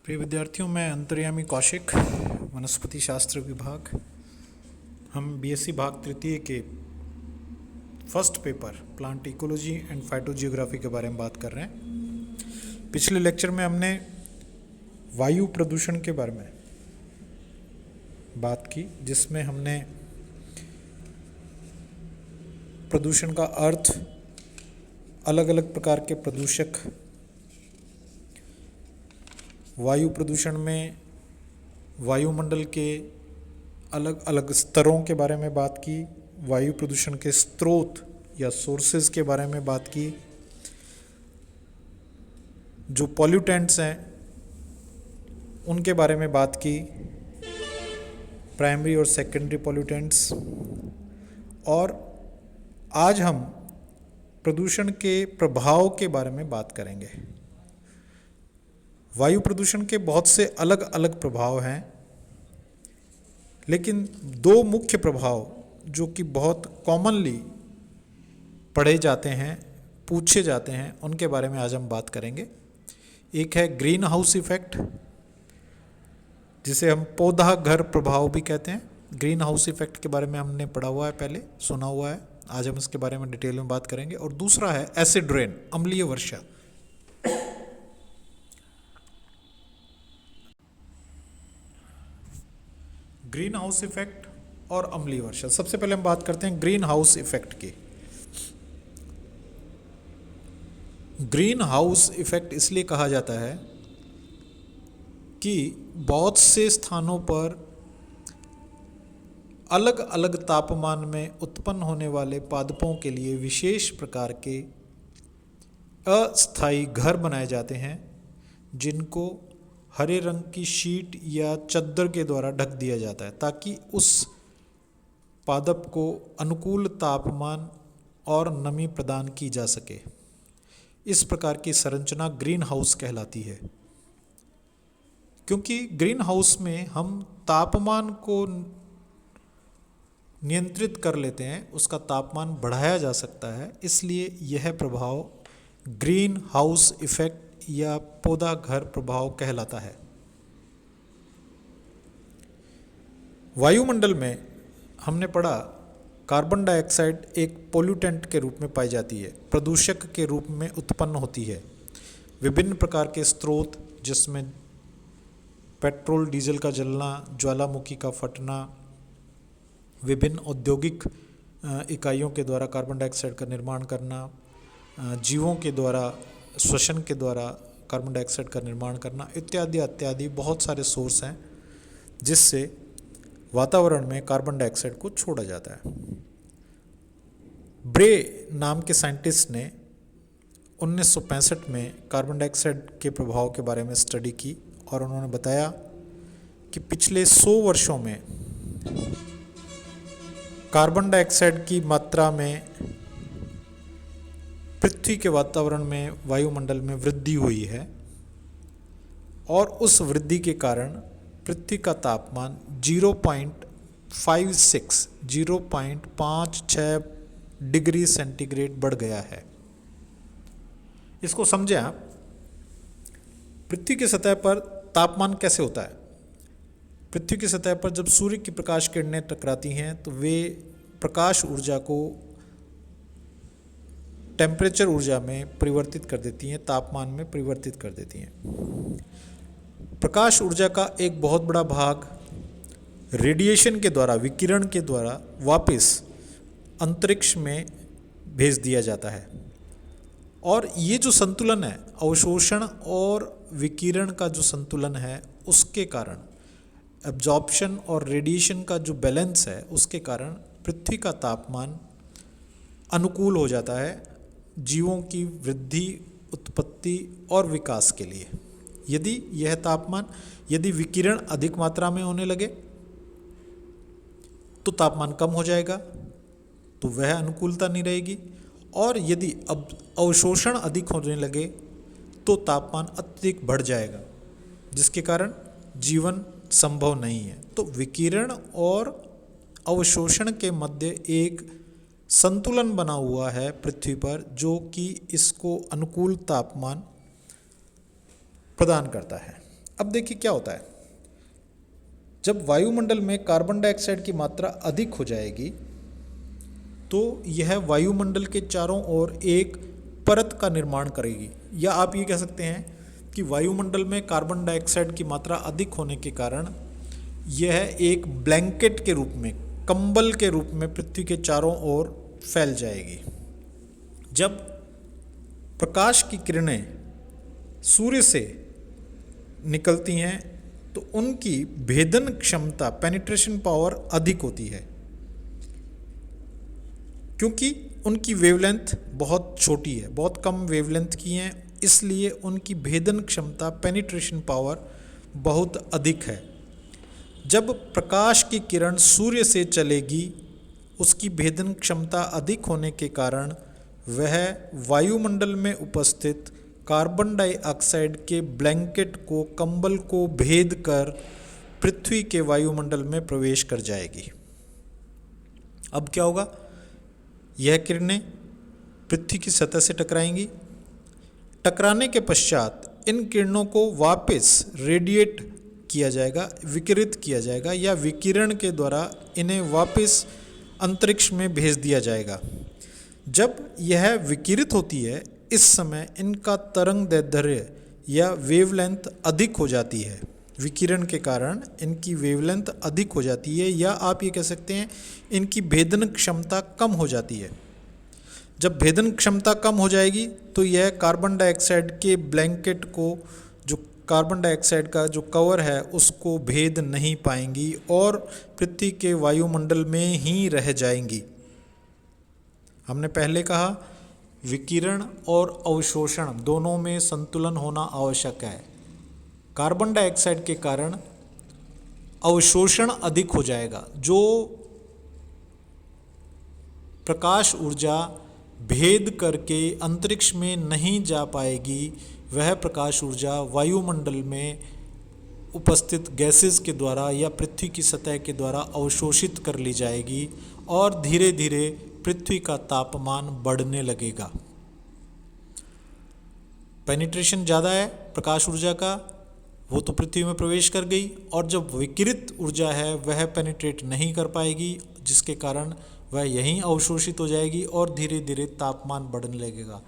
प्रिय विद्यार्थियों, मैं अंतर्यामी कौशिक, वनस्पति शास्त्र विभाग। हम बीएससी भाग तृतीय के first paper plant ecology and phytogeography के बारे में बात कर रहे हैं। पिछले लेक्चर में हमने वायु प्रदूषण के बारे में बात की, जिसमें हमने प्रदूषण का अर्थ, अलग अलग प्रकार के प्रदूषक, वायु प्रदूषण में वायुमंडल के अलग अलग स्तरों के बारे में बात की, वायु प्रदूषण के स्रोत या सोर्सेज के बारे में बात की, जो पॉल्यूटेंट्स हैं उनके बारे में बात की, प्राइमरी और सेकेंडरी पॉल्यूटेंट्स। और आज हम प्रदूषण के प्रभाव के बारे में बात करेंगे। वायु प्रदूषण के बहुत से अलग अलग प्रभाव हैं, लेकिन दो मुख्य प्रभाव जो कि बहुत कॉमनली पढ़े जाते हैं, पूछे जाते हैं, उनके बारे में आज हम बात करेंगे। एक है ग्रीन हाउस इफेक्ट, जिसे हम पौधा घर प्रभाव भी कहते हैं। ग्रीन हाउस इफेक्ट के बारे में हमने पढ़ा हुआ है, पहले सुना हुआ है। आज हम इसके बारे में डिटेल में बात करेंगे। और दूसरा है एसिड रेन, अम्लीय वर्षा। ग्रीन हाउस इफेक्ट और अम्लीय वर्षा। सबसे पहले हम बात करते हैं ग्रीन हाउस इफेक्ट की। ग्रीन हाउस इफेक्ट इसलिए कहा जाता है कि बहुत से स्थानों पर अलग अलग तापमान में उत्पन्न होने वाले पादपों के लिए विशेष प्रकार के अस्थायी घर बनाए जाते हैं, जिनको हरे रंग की शीट या चद्दर के द्वारा ढक दिया जाता है, ताकि उस पादप को अनुकूल तापमान और नमी प्रदान की जा सके। इस प्रकार की संरचना ग्रीन हाउस कहलाती है। क्योंकि ग्रीन हाउस में हम तापमान को नियंत्रित कर लेते हैं, उसका तापमान बढ़ाया जा सकता है, इसलिए यह प्रभाव ग्रीन हाउस इफेक्ट या पौधा घर प्रभाव कहलाता है। वायुमंडल में हमने पढ़ा, कार्बन डाइऑक्साइड एक पोल्यूटेंट के रूप में पाई जाती है, प्रदूषक के रूप में उत्पन्न होती है। विभिन्न प्रकार के स्रोत, जिसमें पेट्रोल डीजल का जलना, ज्वालामुखी का फटना, विभिन्न औद्योगिक इकाइयों के द्वारा कार्बन डाइऑक्साइड का निर्माण करना, जीवों के द्वारा श्वसन के द्वारा कार्बन डाइऑक्साइड का निर्माण करना, इत्यादि इत्यादि बहुत सारे सोर्स हैं जिससे वातावरण में कार्बन डाइऑक्साइड को छोड़ा जाता है। ब्रे नाम के साइंटिस्ट ने 1965 में कार्बन डाइऑक्साइड के प्रभाव के बारे में स्टडी की, और उन्होंने बताया कि पिछले 100 वर्षों में कार्बन डाइऑक्साइड की मात्रा में पृथ्वी के वातावरण में, वायुमंडल में वृद्धि हुई है, और उस वृद्धि के कारण पृथ्वी का तापमान 0.56 डिग्री सेंटीग्रेड बढ़ गया है। इसको समझें आप। पृथ्वी की सतह पर तापमान कैसे होता है? पृथ्वी की सतह पर जब सूर्य की प्रकाश किरणें टकराती हैं, तो वे प्रकाश ऊर्जा को टेम्परेचर ऊर्जा में परिवर्तित कर देती हैं, तापमान में परिवर्तित कर देती हैं। प्रकाश ऊर्जा का एक बहुत बड़ा भाग रेडिएशन के द्वारा, विकिरण के द्वारा वापस अंतरिक्ष में भेज दिया जाता है। और ये जो संतुलन है, अवशोषण और विकिरण का जो संतुलन है, उसके कारण, एब्जॉर्प्शन और रेडिएशन का जो बैलेंस है, उसके कारण पृथ्वी का तापमान अनुकूल हो जाता है जीवों की वृद्धि, उत्पत्ति और विकास के लिए। यदि विकिरण अधिक मात्रा में होने लगे तो तापमान कम हो जाएगा, तो वह अनुकूलता नहीं रहेगी। और यदि अब अवशोषण अधिक होने लगे तो तापमान अत्यधिक बढ़ जाएगा, जिसके कारण जीवन संभव नहीं है। तो विकिरण और अवशोषण के मध्य एक संतुलन बना हुआ है पृथ्वी पर, जो कि इसको अनुकूल तापमान प्रदान करता है। अब देखिए क्या होता है, जब वायुमंडल में कार्बन डाइऑक्साइड की मात्रा अधिक हो जाएगी तो यह वायुमंडल के चारों ओर एक परत का निर्माण करेगी, या आप ये कह सकते हैं कि वायुमंडल में कार्बन डाइऑक्साइड की मात्रा अधिक होने के कारण यह एक ब्लैंकेट के रूप में, कंबल के रूप में पृथ्वी के चारों ओर फैल जाएगी। जब प्रकाश की किरणें सूर्य से निकलती हैं तो उनकी भेदन क्षमता, पेनिट्रेशन पावर अधिक होती है, क्योंकि उनकी वेवलेंथ बहुत छोटी है, बहुत कम वेवलेंथ की हैं, इसलिए उनकी भेदन क्षमता, पेनिट्रेशन पावर बहुत अधिक है। जब प्रकाश की किरण सूर्य से चलेगी, उसकी भेदन क्षमता अधिक होने के कारण वह वायुमंडल में उपस्थित कार्बन डाइऑक्साइड के ब्लैंकेट को, कंबल को भेद कर पृथ्वी के वायुमंडल में प्रवेश कर जाएगी। अब क्या होगा, यह किरणें पृथ्वी की सतह से टकराएंगी। टकराने के पश्चात इन किरणों को वापस रेडिएट किया जाएगा, विकिरित किया जाएगा, या विकिरण के द्वारा इन्हें वापस अंतरिक्ष में भेज दिया जाएगा। जब यह विकिरित होती है, इस समय इनका तरंग दैर्ध्य या वेवलेंथ अधिक हो जाती है। विकिरण के कारण इनकी वेवलेंथ अधिक हो जाती है, या आप ये कह सकते हैं इनकी भेदन क्षमता कम हो जाती है। जब भेदन क्षमता कम हो जाएगी तो यह कार्बन डाइऑक्साइड के ब्लैंकेट को, जो कार्बन डाइऑक्साइड का जो कवर है, उसको भेद नहीं पाएंगी और पृथ्वी के वायुमंडल में ही रह जाएंगी। हमने पहले कहा विकिरण और अवशोषण दोनों में संतुलन होना आवश्यक है। कार्बन डाइऑक्साइड के कारण अवशोषण अधिक हो जाएगा, जो प्रकाश ऊर्जा भेद करके अंतरिक्ष में नहीं जा पाएगी, वह प्रकाश ऊर्जा वायुमंडल में उपस्थित गैसेस के द्वारा या पृथ्वी की सतह के द्वारा अवशोषित कर ली जाएगी और धीरे धीरे पृथ्वी का तापमान बढ़ने लगेगा। पेनिट्रेशन ज़्यादा है प्रकाश ऊर्जा का, वो तो पृथ्वी में प्रवेश कर गई, और जब विकिरित ऊर्जा है वह पेनिट्रेट नहीं कर पाएगी, जिसके कारण वह यहीं अवशोषित हो जाएगी और धीरे धीरे तापमान बढ़ने लगेगा।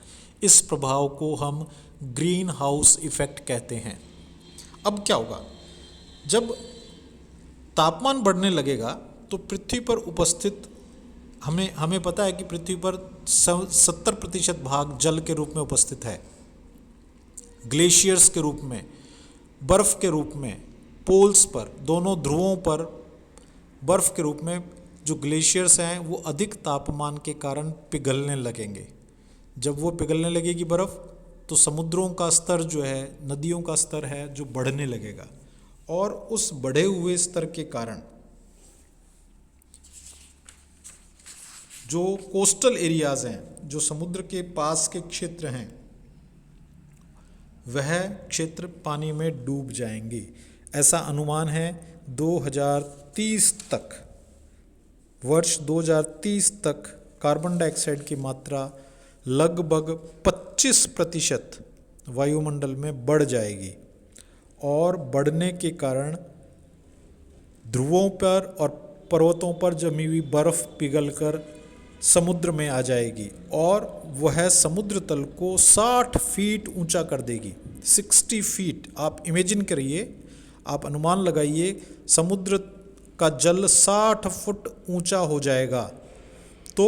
इस प्रभाव को हम ग्रीन हाउस इफेक्ट कहते हैं। अब क्या होगा, जब तापमान बढ़ने लगेगा तो पृथ्वी पर उपस्थित, हमें पता है कि पृथ्वी पर 70% भाग जल के रूप में उपस्थित है, ग्लेशियर्स के रूप में, बर्फ के रूप में, पोल्स पर, दोनों ध्रुवों पर बर्फ के रूप में जो ग्लेशियर्स हैं वो अधिक तापमान के कारण पिघलने लगेंगे। जब वो पिघलने लगेगी बर्फ़, तो समुद्रों का स्तर जो है, नदियों का स्तर है जो बढ़ने लगेगा, और उस बढ़े हुए स्तर के कारण जो कोस्टल एरियाज़ हैं, जो समुद्र के पास के क्षेत्र हैं, वह क्षेत्र पानी में डूब जाएंगे। ऐसा अनुमान है 2030 तक, वर्ष 2030 तक कार्बन डाइऑक्साइड की मात्रा लगभग 25% वायुमंडल में बढ़ जाएगी, और बढ़ने के कारण ध्रुवों पर और पर्वतों पर जमी हुई बर्फ़ पिघलकर समुद्र में आ जाएगी और वह समुद्र तल को 60 फीट ऊंचा कर देगी। 60 फीट आप इमेजिन करिए, आप अनुमान लगाइए, समुद्र का जल 60 फुट ऊंचा हो जाएगा। तो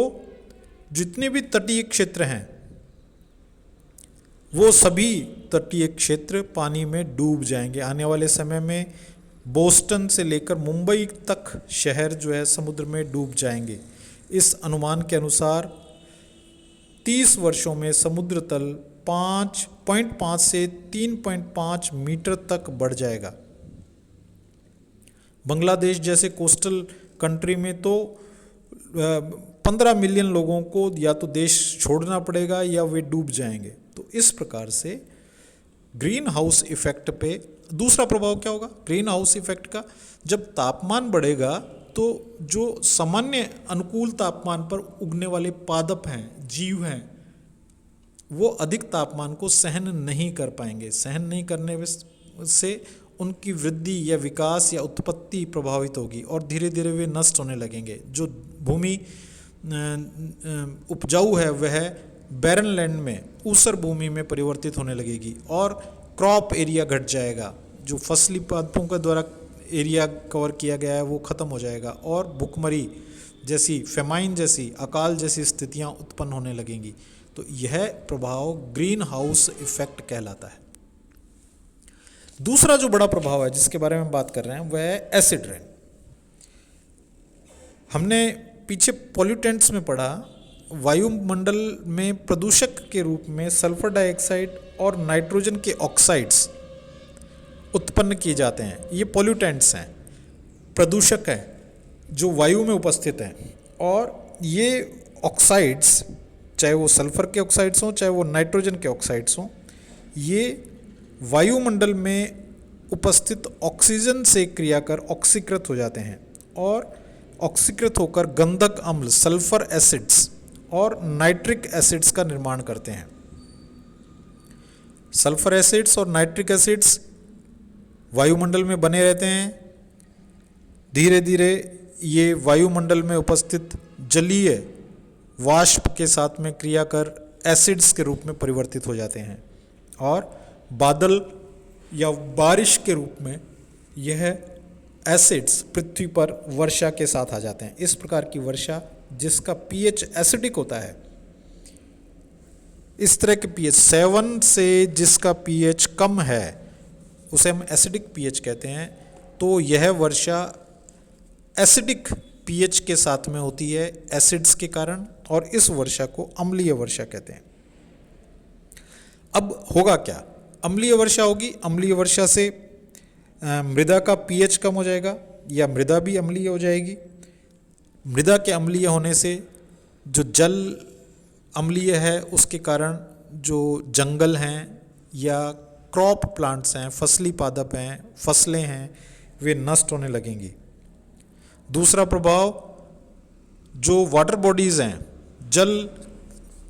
जितने भी तटीय क्षेत्र हैं वो सभी तटीय क्षेत्र पानी में डूब जाएंगे। आने वाले समय में बोस्टन से लेकर मुंबई तक शहर जो है समुद्र में डूब जाएंगे। इस अनुमान के अनुसार 30 वर्षों में समुद्र तल 5.5 से 3.5 मीटर तक बढ़ जाएगा। बांग्लादेश जैसे कोस्टल कंट्री में तो 15 मिलियन लोगों को या तो देश छोड़ना पड़ेगा या वे डूब जाएंगे। तो इस प्रकार से ग्रीन हाउस इफेक्ट पे दूसरा प्रभाव क्या होगा ग्रीन हाउस इफेक्ट का, जब तापमान बढ़ेगा तो जो सामान्य अनुकूल तापमान पर उगने वाले पादप हैं, जीव हैं, वो अधिक तापमान को सहन नहीं कर पाएंगे। सहन नहीं करने से उनकी वृद्धि या विकास या उत्पत्ति प्रभावित होगी और धीरे धीरे वे नष्ट होने लगेंगे। जो भूमि उपजाऊ है वह बैरन लैंड में, ऊसर भूमि में परिवर्तित होने लगेगी और क्रॉप एरिया घट जाएगा। जो फसली पादपों के द्वारा एरिया कवर किया गया है वो ख़त्म हो जाएगा और भुखमरी जैसी, फेमाइन जैसी, अकाल जैसी स्थितियां उत्पन्न होने लगेंगी। तो यह प्रभाव ग्रीन हाउस इफेक्ट कहलाता है। दूसरा जो बड़ा प्रभाव है जिसके बारे में बात कर रहे हैं वह है एसिड रेन। हमने पीछे पॉल्यूटेंट्स में पढ़ा, वायुमंडल में प्रदूषक के रूप में सल्फर डाइऑक्साइड और नाइट्रोजन के ऑक्साइड्स उत्पन्न किए जाते हैं। ये पॉल्यूटेंट्स हैं, प्रदूषक हैं जो वायु में उपस्थित हैं। और ये ऑक्साइड्स, चाहे वो सल्फर के ऑक्साइड्स हों चाहे वो नाइट्रोजन के ऑक्साइड्स हों, ये वायुमंडल में उपस्थित ऑक्सीजन से क्रिया कर ऑक्सीकृत हो जाते हैं और ऑक्सीकृत होकर गंधक अम्ल, सल्फर एसिड्स और नाइट्रिक एसिड्स का निर्माण करते हैं। सल्फर एसिड्स और नाइट्रिक एसिड्स वायुमंडल में बने रहते हैं। धीरे धीरे ये वायुमंडल में उपस्थित जलीय वाष्प के साथ में क्रिया कर एसिड्स के रूप में परिवर्तित हो जाते हैं और बादल या बारिश के रूप में यह एसिड्स पृथ्वी पर वर्षा के साथ आ जाते हैं। इस प्रकार की वर्षा जिसका पीएच एसिडिक होता है, इस तरह के पीएच 7 से जिसका पीएच कम है उसे हम एसिडिक पीएच कहते हैं। तो यह वर्षा एसिडिक पीएच के साथ में होती है एसिड्स के कारण, और इस वर्षा को अम्लीय वर्षा कहते हैं। अब होगा क्या? अम्लीय वर्षा होगी, अम्लीय वर्षा से मृदा का पीएच कम हो जाएगा या मृदा भी अम्लीय हो जाएगी। मृदा के अम्लीय होने से जो जल अम्लीय है उसके कारण जो जंगल हैं या क्रॉप प्लांट्स हैं, फसली पादप हैं, फसलें हैं, वे नष्ट होने लगेंगी। दूसरा प्रभाव, जो वाटर बॉडीज़ हैं, जल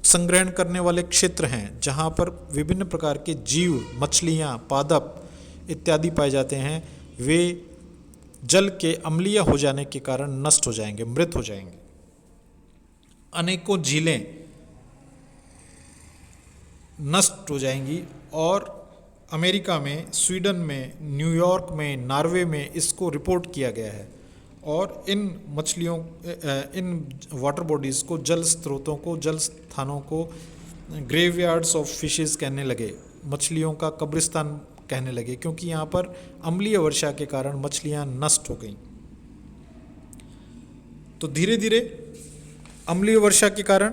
संग्रहण करने वाले क्षेत्र हैं जहाँ पर विभिन्न प्रकार के जीव, मछलियाँ, पादप इत्यादि पाए जाते हैं, वे जल के अम्लीय हो जाने के कारण नष्ट हो जाएंगे, मृत हो जाएंगे। अनेकों झीलें नष्ट हो जाएंगी और अमेरिका में, स्वीडन में, न्यूयॉर्क में, नॉर्वे में इसको रिपोर्ट किया गया है। और इन मछलियों, इन वाटर बॉडीज़ को, जल स्रोतों को, जल स्थानों को ग्रेवयार्ड्स ऑफ फिशेस कहने लगे, मछलियों का कब्रिस्तान कहने लगे, क्योंकि यहाँ पर अम्लीय वर्षा के कारण मछलियाँ नष्ट हो गईं। तो धीरे धीरे अम्लीय वर्षा के कारण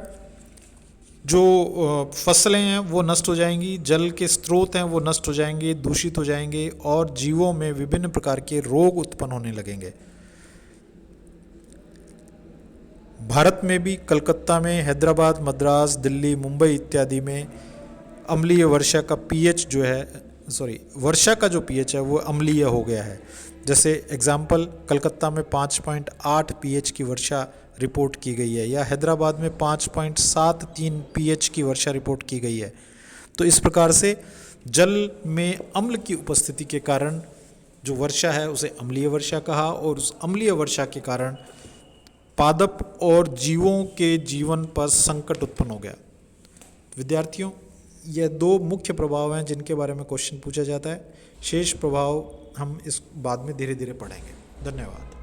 जो फसलें हैं वो नष्ट हो जाएंगी, जल के स्रोत हैं वो नष्ट हो जाएंगे, दूषित हो जाएंगे और जीवों में विभिन्न प्रकार के रोग उत्पन्न होने लगेंगे। भारत में भी कलकत्ता में, हैदराबाद, मद्रास, दिल्ली, मुंबई इत्यादि में अम्लीय वर्षा का पीएच जो है, वर्षा का जो पीएच है वो अम्लीय हो गया है। जैसे एग्जाम्पल, कलकत्ता में 5.8 पीएच की वर्षा रिपोर्ट की गई है या हैदराबाद में 5.73 पीएच की वर्षा रिपोर्ट की गई है। तो इस प्रकार से जल में अम्ल की उपस्थिति के कारण जो वर्षा है उसे अम्लीय वर्षा कहा और उस अम्लीय वर्षा के कारण पादप और जीवों के जीवन पर संकट उत्पन्न हो गया। विद्यार्थियों, यह दो मुख्य प्रभाव हैं जिनके बारे में क्वेश्चन पूछा जाता है। शेष प्रभाव हम इस बाद में धीरे धीरे पढ़ेंगे। धन्यवाद।